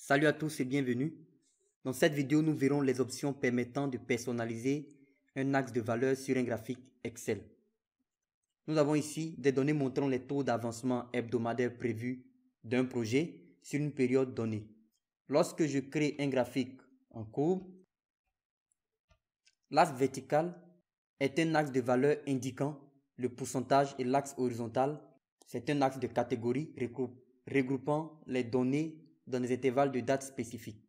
Salut à tous et bienvenue. Dans cette vidéo, nous verrons les options permettant de personnaliser un axe de valeur sur un graphique Excel. Nous avons ici des données montrant les taux d'avancement hebdomadaire prévus d'un projet sur une période donnée. Lorsque je crée un graphique en courbe, l'axe vertical est un axe de valeur indiquant le pourcentage et l'axe horizontal, c'est un axe de catégorie regroupant les données dans des intervalles de date spécifiques.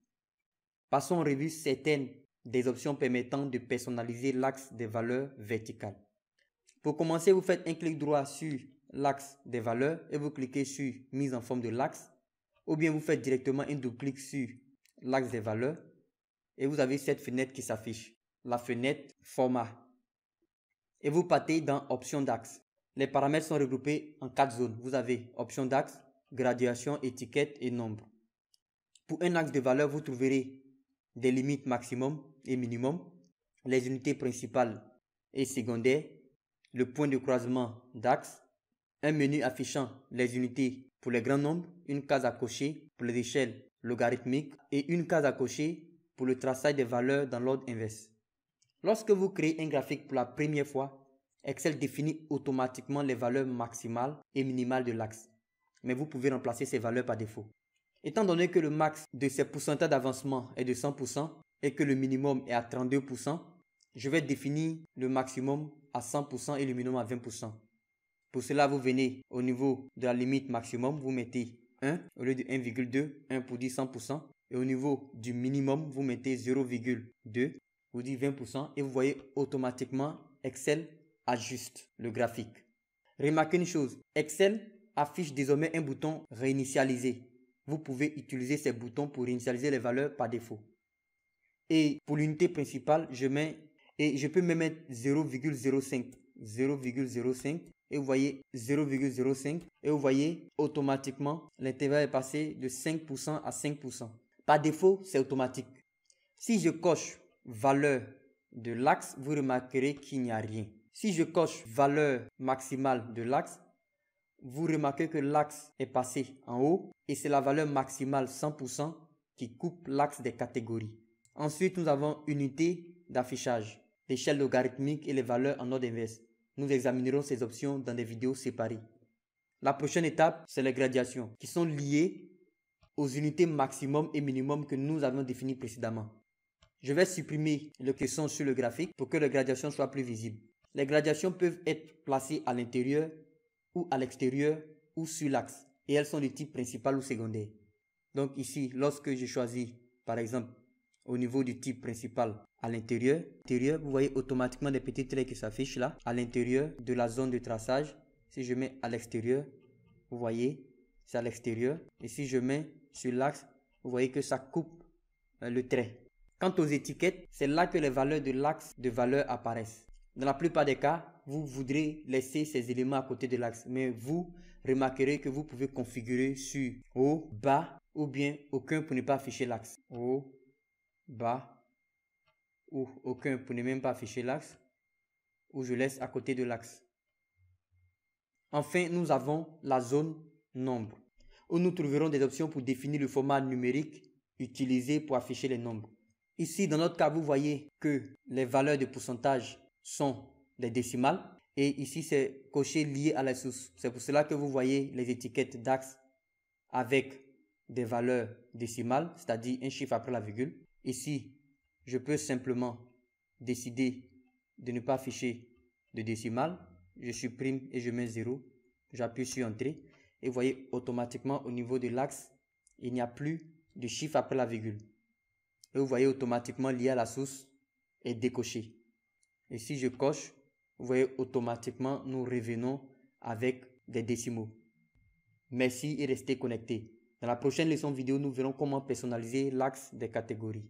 Passons en revue certaines des options permettant de personnaliser l'axe des valeurs verticales. Pour commencer, vous faites un clic droit sur l'axe des valeurs et vous cliquez sur mise en forme de l'axe, ou bien vous faites directement un double-clic sur l'axe des valeurs et vous avez cette fenêtre qui s'affiche, la fenêtre format. Et vous partez dans options d'axe. Les paramètres sont regroupés en 4 zones. Vous avez options d'axe, graduation, étiquette et nombre. Pour un axe de valeur, vous trouverez des limites maximum et minimum, les unités principales et secondaires, le point de croisement d'axe, un menu affichant les unités pour les grands nombres, une case à cocher pour les échelles logarithmiques et une case à cocher pour le traçage des valeurs dans l'ordre inverse. Lorsque vous créez un graphique pour la première fois, Excel définit automatiquement les valeurs maximales et minimales de l'axe, mais vous pouvez remplacer ces valeurs par défaut. Étant donné que le max de ces pourcentages d'avancement est de 100% et que le minimum est à 32%, je vais définir le maximum à 100% et le minimum à 20%. Pour cela, vous venez au niveau de la limite maximum, vous mettez 1 au lieu de 1,2, 1 pour dire 100%. Et au niveau du minimum, vous mettez 0,2, vous dites 20%. Et vous voyez automatiquement, Excel ajuste le graphique. Remarquez une chose, Excel affiche désormais un bouton réinitialiser. Vous pouvez utiliser ces boutons pour réinitialiser les valeurs par défaut. Et pour l'unité principale, je peux même mettre 0,05. 0,05 et vous voyez 0,05 et vous voyez automatiquement l'intervalle est passé de 5% à 5%. Par défaut, c'est automatique. Si je coche valeur de l'axe, vous remarquerez qu'il n'y a rien. Si je coche valeur maximale de l'axe, vous remarquez que l'axe est passé en haut et c'est la valeur maximale 100% qui coupe l'axe des catégories. Ensuite, nous avons unité d'affichage, l'échelle logarithmique et les valeurs en ordre inverse. Nous examinerons ces options dans des vidéos séparées. La prochaine étape, c'est les gradations qui sont liées aux unités maximum et minimum que nous avons définies précédemment. Je vais supprimer les questions sur le graphique pour que les gradations soient plus visibles. Les gradations peuvent être placées à l'intérieur ou à l'extérieur ou sur l'axe et elles sont de type principal ou secondaire. Donc ici, lorsque je choisis par exemple au niveau du type principal à l'intérieur, vous voyez automatiquement des petits traits qui s'affichent là à l'intérieur de la zone de traçage. Si je mets à l'extérieur, vous voyez c'est à l'extérieur et si je mets sur l'axe, vous voyez que ça coupe le trait. Quant aux étiquettes, c'est là que les valeurs de l'axe de valeur apparaissent. Dans la plupart des cas, vous voudrez laisser ces éléments à côté de l'axe, mais vous remarquerez que vous pouvez configurer sur haut, bas ou bien aucun pour ne pas afficher l'axe. Haut, bas ou aucun pour ne même pas afficher l'axe ou je laisse à côté de l'axe. Enfin, nous avons la zone nombre où nous trouverons des options pour définir le format numérique utilisé pour afficher les nombres. Ici, dans notre cas, vous voyez que les valeurs de pourcentage sont des décimales et ici, c'est coché lié à la source. C'est pour cela que vous voyez les étiquettes d'axe avec des valeurs décimales, c'est-à-dire un chiffre après la virgule. Ici, je peux simplement décider de ne pas afficher de décimales. Je supprime et je mets 0. J'appuie sur Entrée et vous voyez automatiquement au niveau de l'axe, il n'y a plus de chiffre après la virgule. Et vous voyez automatiquement lié à la source est décoché. Et si je coche, vous voyez automatiquement nous revenons avec des décimaux. Merci et restez connectés. Dans la prochaine leçon vidéo, nous verrons comment personnaliser l'axe des catégories.